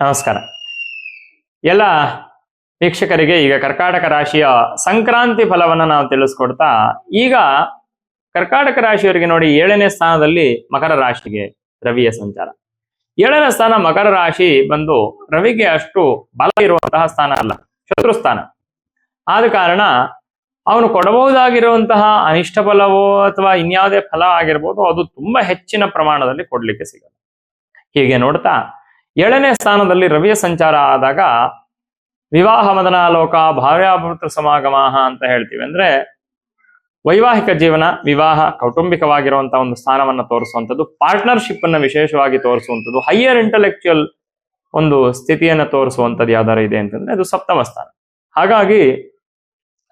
ನಮಸ್ಕಾರ ಎಲ್ಲ ವೀಕ್ಷಕರಿಗೆ. ಈಗ ಕರ್ಕಾಟಕ ರಾಶಿಯ ಸಂಕ್ರಾಂತಿ ಫಲವನ್ನು ನಾವು ತಿಳಿಸ್ಕೊಡ್ತಾ, ಈಗ ಕರ್ಕಾಟಕ ರಾಶಿಯವರಿಗೆ ನೋಡಿ 7ನೇ ಸ್ಥಾನದಲ್ಲಿ ಮಕರ ರಾಶಿಗೆ ರವಿಯ ಸಂಚಾರ. 7ನೇ ಸ್ಥಾನ ಮಕರ ರಾಶಿ ಬಂದು ರವಿಗೆ ಅಷ್ಟು ಬಲ ಇರುವಂತಹ ಸ್ಥಾನ ಅಲ್ಲ, ಶತ್ರು ಸ್ಥಾನ. ಆದ ಕಾರಣ ಅವನು ಕೊಡಬಹುದಾಗಿರುವಂತಹ ಅನಿಷ್ಟ ಫಲವೋ ಅಥವಾ ಇನ್ಯಾವುದೇ ಫಲ ಆಗಿರ್ಬೋದು, ಅದು ತುಂಬಾ ಹೆಚ್ಚಿನ ಪ್ರಮಾಣದಲ್ಲಿ ಕೊಡ್ಲಿಕ್ಕೆ ಸಿಗಲ್ಲ. ಹೀಗೆ ನೋಡ್ತಾ 7ನೇ ಸ್ಥಾನದಲ್ಲಿ ರವಿಯ ಸಂಚಾರ ಆದಾಗ ವಿವಾಹ ಮದನಾಲೋಕ ಭಾರ್ಯಾಭರ್ತೃ ಸಮಾಗಮ ಅಂತ ಹೇಳ್ತೀವಿ. ಅಂದ್ರೆ ವೈವಾಹಿಕ ಜೀವನ, ವಿವಾಹ, ಕೌಟುಂಬಿಕವಾಗಿರುವಂತಹ ಒಂದು ಸ್ಥಾನವನ್ನ ತೋರಿಸುವಂಥದ್ದು, ಪಾರ್ಟ್ನರ್ಶಿಪ್ ಅನ್ನ ವಿಶೇಷವಾಗಿ ತೋರಿಸುವಂಥದ್ದು, ಹೈಯರ್ ಇಂಟೆಲೆಕ್ಚುಯಲ್ ಒಂದು ಸ್ಥಿತಿಯನ್ನ ತೋರಿಸುವಂಥದ್ದು ಯಾವ್ದಾರು ಇದೆ ಅಂತಂದ್ರೆ ಅದು ಸಪ್ತಮ ಸ್ಥಾನ. ಹಾಗಾಗಿ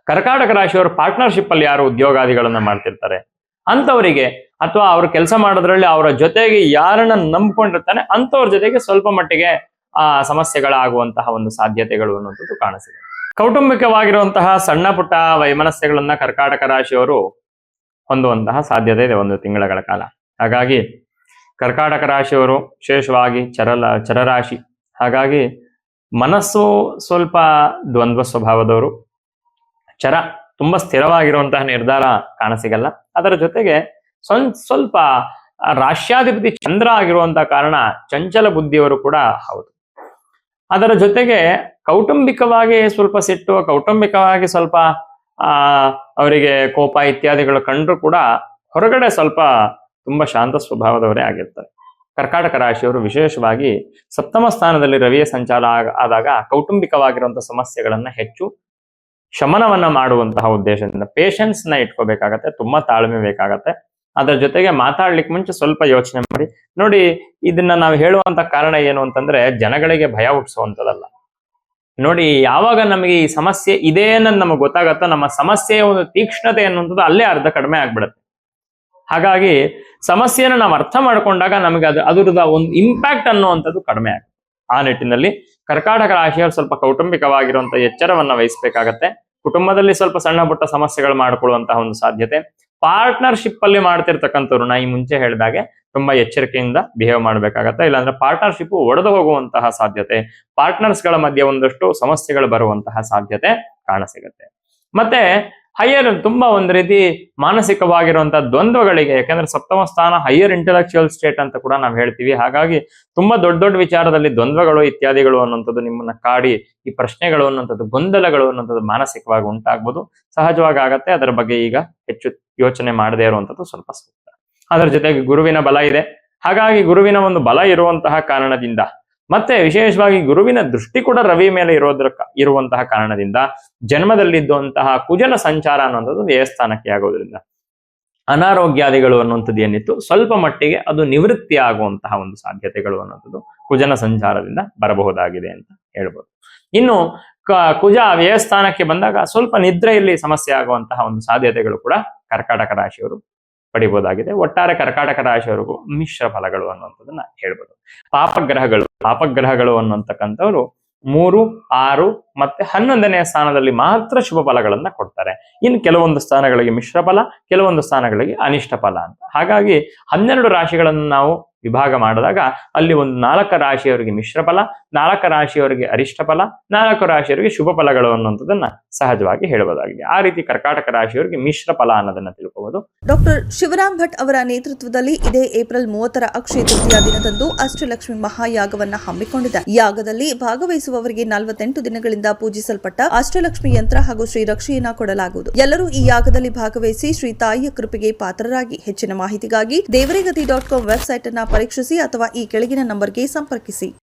ಕರ್ಕಾಟಕ ರಾಶಿಯವರು ಪಾರ್ಟ್ನರ್ಶಿಪ್ ಅಲ್ಲಿ ಯಾರು ಉದ್ಯೋಗಾದಿಗಳನ್ನ ಮಾಡ್ತಿರ್ತಾರೆ ಅಂತವರಿಗೆ, ಅಥವಾ ಅವರು ಕೆಲಸ ಮಾಡೋದ್ರಲ್ಲಿ ಅವರ ಜೊತೆಗೆ ಯಾರನ್ನ ನಂಬ್ಕೊಂಡಿರ್ತಾನೆ ಅಂತವ್ರ ಜೊತೆಗೆ ಸ್ವಲ್ಪ ಮಟ್ಟಿಗೆ ಸಮಸ್ಯೆಗಳಾಗುವಂತಹ ಒಂದು ಸಾಧ್ಯತೆಗಳು ಅನ್ನೋದು ಕಾಣಿಸಿದೆ. ಕೌಟುಂಬಿಕವಾಗಿರುವಂತಹ ಸಣ್ಣ ಪುಟ್ಟ ವೈಮನಸ್ಯಗಳನ್ನ ಕರ್ಕಾಟಕ ರಾಶಿಯವರು ಹೊಂದುವಂತಹ ಸಾಧ್ಯತೆ ಇದೆ ಒಂದು ತಿಂಗಳ ಕಾಲ. ಹಾಗಾಗಿ ಕರ್ಕಾಟಕ ರಾಶಿಯವರು ವಿಶೇಷವಾಗಿ ಚರರಾಶಿ. ಹಾಗಾಗಿ ಮನಸ್ಸು ಸ್ವಲ್ಪ ದ್ವಂದ್ವ ಸ್ವಭಾವದವರು. ಚರ ತುಂಬಾ ಸ್ಥಿರವಾಗಿರುವಂತಹ ನಿರ್ಧಾರ ಕಾಣಸಿಗಲ್ಲ. ಅದರ ಜೊತೆಗೆ ಸ್ವಲ್ಪ ರಾಶ್ಯಾಧಿಪತಿ ಚಂದ್ರ ಆಗಿರುವಂತಹ ಕಾರಣ ಚಂಚಲ ಬುದ್ಧಿಯವರು ಕೂಡ ಹೌದು. ಅದರ ಜೊತೆಗೆ ಕೌಟುಂಬಿಕವಾಗಿ ಸ್ವಲ್ಪ ಸಿಟ್ಟು, ಕೌಟುಂಬಿಕವಾಗಿ ಸ್ವಲ್ಪ ಅವರಿಗೆ ಕೋಪ ಇತ್ಯಾದಿಗಳು ಕಂಡ್ರು ಕೂಡ ಹೊರಗಡೆ ಸ್ವಲ್ಪ ತುಂಬಾ ಶಾಂತ ಸ್ವಭಾವದವರೇ ಆಗಿರ್ತಾರೆ. ಕರ್ಕಾಟಕ ರಾಶಿಯವರು ವಿಶೇಷವಾಗಿ ಸಪ್ತಮ ಸ್ಥಾನದಲ್ಲಿ ರವಿಯ ಸಂಚಾರ ಆದಾಗ ಕೌಟುಂಬಿಕವಾಗಿರುವಂತಹ ಸಮಸ್ಯೆಗಳನ್ನ ಹೆಚ್ಚು ಶಮನವನ್ನ ಮಾಡುವಂತಹ ಉದ್ದೇಶದಿಂದ ಪೇಷನ್ಸ್ ನ ಇಟ್ಕೋಬೇಕಾಗತ್ತೆ, ತುಂಬಾ ತಾಳ್ಮೆ ಬೇಕಾಗತ್ತೆ. ಅದರ ಜೊತೆಗೆ ಮಾತಾಡ್ಲಿಕ್ಕೆ ಮುಂಚೆ ಸ್ವಲ್ಪ ಯೋಚನೆ ಮಾಡಿ ನೋಡಿ. ಇದನ್ನ ನಾವು ಹೇಳುವಂತ ಕಾರಣ ಏನು ಅಂತಂದ್ರೆ ಜನಗಳಿಗೆ ಭಯ ಹುಟ್ಟಿಸುವಂತದಲ್ಲ. ನೋಡಿ, ಯಾವಾಗ ನಮಗೆ ಈ ಸಮಸ್ಯೆ ಇದೆ ಅನ್ನೋದು ನಮಗೆ ಗೊತ್ತಾಗತ್ತೋ, ನಮ್ಮ ಸಮಸ್ಯೆಯ ಒಂದು ತೀಕ್ಷ್ಣತೆ ಅನ್ನುವಂಥದ್ದು ಅಲ್ಲೇ ಅರ್ಧ ಕಡಿಮೆ ಆಗ್ಬಿಡುತ್ತೆ. ಹಾಗಾಗಿ ಸಮಸ್ಯೆಯನ್ನು ನಾವು ಅರ್ಥ ಮಾಡ್ಕೊಂಡಾಗ ನಮಗೆ ಅದರದ ಒಂದು ಇಂಪ್ಯಾಕ್ಟ್ ಅನ್ನುವಂಥದ್ದು ಕಡಿಮೆ ಆಗುತ್ತೆ. ಆ ನಿಟ್ಟಿನಲ್ಲಿ ಕರ್ಕಾಟಕ ರಾಶಿಯವರು ಸ್ವಲ್ಪ ಕೌಟುಂಬಿಕವಾಗಿರುವಂತಹ ಎಚ್ಚರವನ್ನ ವಹಿಸಬೇಕಾಗತ್ತೆ. ಕುಟುಂಬದಲ್ಲಿ ಸ್ವಲ್ಪ ಸಣ್ಣ ಪುಟ್ಟ ಸಮಸ್ಯೆಗಳು ಮಾಡ್ಕೊಳ್ಳುವಂತಹ ಒಂದು ಸಾಧ್ಯತೆ. ಪಾರ್ಟ್ನರ್ಶಿಪ್ ಅಲ್ಲಿ ಮಾಡ್ತಿರ್ತಕ್ಕಂಥವ್ರು ನಾ ಈ ಮುಂಚೆ ಹೇಳಿದಾಗೆ ತುಂಬಾ ಎಚ್ಚರಿಕೆಯಿಂದ ಬಿಹೇವ್ ಮಾಡ್ಬೇಕಾಗತ್ತೆ. ಇಲ್ಲಾಂದ್ರೆ ಪಾರ್ಟ್ನರ್ಶಿಪ್ ಒಡೆದು ಹೋಗುವಂತಹ ಸಾಧ್ಯತೆ, ಪಾರ್ಟ್ನರ್ಸ್ ಗಳ ಮಧ್ಯೆ ಒಂದಷ್ಟು ಸಮಸ್ಯೆಗಳು ಬರುವಂತಹ ಸಾಧ್ಯತೆ ಕಾಣಸಿಗತ್ತೆ. ಮತ್ತೆ ಹೈಯರ್ ತುಂಬಾ ಒಂದು ರೀತಿ ಮಾನಸಿಕವಾಗಿರುವಂತಹ ದ್ವಂದ್ವಗಳಿಗೆ, ಯಾಕಂದ್ರೆ ಸಪ್ತಮ ಸ್ಥಾನ ಹೈಯರ್ ಇಂಟೆಲೆಕ್ಚುಯಲ್ ಸ್ಟೇಟ್ ಅಂತ ಕೂಡ ನಾವು ಹೇಳ್ತೀವಿ. ಹಾಗಾಗಿ ತುಂಬಾ ದೊಡ್ಡ ದೊಡ್ಡ ವಿಚಾರದಲ್ಲಿ ದ್ವಂದ್ವಗಳು ಇತ್ಯಾದಿಗಳು ಅನ್ನುವಂಥದ್ದು ನಿಮ್ಮನ್ನ ಕಾಡಿ, ಈ ಪ್ರಶ್ನೆಗಳು ಅನ್ನುವಂಥದ್ದು, ಗೊಂದಲಗಳು ಅನ್ನುವಂಥದ್ದು ಮಾನಸಿಕವಾಗಿ ಉಂಟಾಗ್ಬೋದು. ಸಹಜವಾಗಿ ಆಗತ್ತೆ. ಅದರ ಬಗ್ಗೆ ಈಗ ಹೆಚ್ಚು ಯೋಚನೆ ಮಾಡದೇ ಇರುವಂಥದ್ದು ಸ್ವಲ್ಪ ಸೂಕ್ತ. ಅದರ ಜೊತೆಗೆ ಗುರುವಿನ ಬಲ ಇದೆ. ಹಾಗಾಗಿ ಗುರುವಿನ ಒಂದು ಬಲ ಇರುವಂತಹ ಕಾರಣದಿಂದ, ಮತ್ತೆ ವಿಶೇಷವಾಗಿ ಗುರುವಿನ ದೃಷ್ಟಿ ಕೂಡ ರವಿ ಮೇಲೆ ಇರುವಂತಹ ಕಾರಣದಿಂದ ಜನ್ಮದಲ್ಲಿದ್ದಂತಹ ಕುಜನ ಸಂಚಾರ ಅನ್ನುವಂಥದ್ದು ವ್ಯಯಸ್ಥಾನಕ್ಕೆ ಆಗೋದ್ರಿಂದ ಅನಾರೋಗ್ಯಾದಿಗಳು ಅನ್ನುವಂಥದ್ದು ಏನಿತ್ತು ಸ್ವಲ್ಪ ಮಟ್ಟಿಗೆ ಅದು ನಿವೃತ್ತಿ ಆಗುವಂತಹ ಒಂದು ಸಾಧ್ಯತೆಗಳು ಅನ್ನುವಂಥದ್ದು ಕುಜನ ಸಂಚಾರದಿಂದ ಬರಬಹುದಾಗಿದೆ ಅಂತ ಹೇಳ್ಬೋದು. ಇನ್ನು ಕುಜ ವ್ಯಯಸ್ಥಾನಕ್ಕೆ ಬಂದಾಗ ಸ್ವಲ್ಪ ನಿದ್ರೆಯಲ್ಲಿ ಸಮಸ್ಯೆ ಆಗುವಂತಹ ಒಂದು ಸಾಧ್ಯತೆಗಳು ಕೂಡ ಕರ್ಕಾಟಕ ರಾಶಿಯವರು ಪಡಿಬಹುದಾಗಿದೆ. ಒಟ್ಟಾರೆ ಕರ್ಕಾಟಕ ರಾಶಿಯವರಿಗೂ ಮಿಶ್ರ ಫಲಗಳು ಅನ್ನುವಂಥದ್ದನ್ನ ಹೇಳ್ಬೋದು. ಪಾಪಗ್ರಹಗಳು ಅನ್ನುವಂತಕ್ಕಂಥವ್ರು 3, 6 ಮತ್ತೆ 11ನೇ ಸ್ಥಾನದಲ್ಲಿ ಮಾತ್ರ ಶುಭ ಫಲಗಳನ್ನ ಕೊಡ್ತಾರೆ. ಇನ್ನು ಕೆಲವೊಂದು ಸ್ಥಾನಗಳಿಗೆ ಮಿಶ್ರ ಫಲ, ಕೆಲವೊಂದು ಸ್ಥಾನಗಳಿಗೆ ಅನಿಷ್ಟ ಫಲ ಅಂತ. ಹಾಗಾಗಿ 12 ರಾಶಿಗಳನ್ನು ನಾವು ವಿಭಾಗ ಮಾಡಿದಾಗ ಅಲ್ಲಿ ಒಂದು 4 ರಾಶಿಯವರಿಗೆ ಮಿಶ್ರ ಫಲ, 4 ರಾಶಿಯವರಿಗೆ ಅರಿಷ್ಟ ಫಲ, 4 ರಾಶಿಯವರಿಗೆ ಶುಭ ಫಲಗಳು ಅನ್ನುವಂಥದ್ದನ್ನ ಸಹಜವಾಗಿ ಹೇಳಬಹುದಾಗಿದೆ. ಆ ರೀತಿ ಕರ್ಕಾಟಕ ರಾಶಿಯವರಿಗೆ ಮಿಶ್ರ ಫಲ ಅನ್ನೋದನ್ನ ತಿಳ್ಕೋಬಹುದು. ಡಾಕ್ಟರ್ ಶಿವರಾಮ್ ಭಟ್ ಅವರ ನೇತೃತ್ವದಲ್ಲಿ ಇದೇ ಏಪ್ರಿಲ್ 30ರ ಅಕ್ಷಯ ತೃತೀಯ ದಿನದಂದು ಅಷ್ಟಲಕ್ಷ್ಮಿ ಮಹಾಯಾಗವನ್ನ ಹಮ್ಮಿಕೊಂಡಿದೆ. ಯಾಗದಲ್ಲಿ ಭಾಗವಹಿಸುವವರಿಗೆ 48 ದಿನಗಳಿಂದ ಪೂಜಿಸಲ್ಪಟ್ಟ ಅಷ್ಟಲಕ್ಷ್ಮಿ ಯಂತ್ರ ಹಾಗೂ ಶ್ರೀ ರಕ್ಷೆಯನ್ನ ಕೊಡಲಾಗುವುದು. ಎಲ್ಲರೂ ಈ ಯಾಗದಲ್ಲಿ ಭಾಗವಹಿಸಿ ಶ್ರೀ ತಾಯಿಯ ಕೃಪೆಗೆ ಪಾತ್ರರಾಗಿ. ಹೆಚ್ಚಿನ ಮಾಹಿತಿಗಾಗಿ ದೇವರಿಗತಿ.com ವೆಬ್ಸೈಟ್ ಅನ್ನ ಪರೀಕ್ಷಿಸಿ ಅಥವಾ ಈ ಕೆಳಗಿನ ನಂಬರ್ಗೆ ಸಂಪರ್ಕಿಸಿ.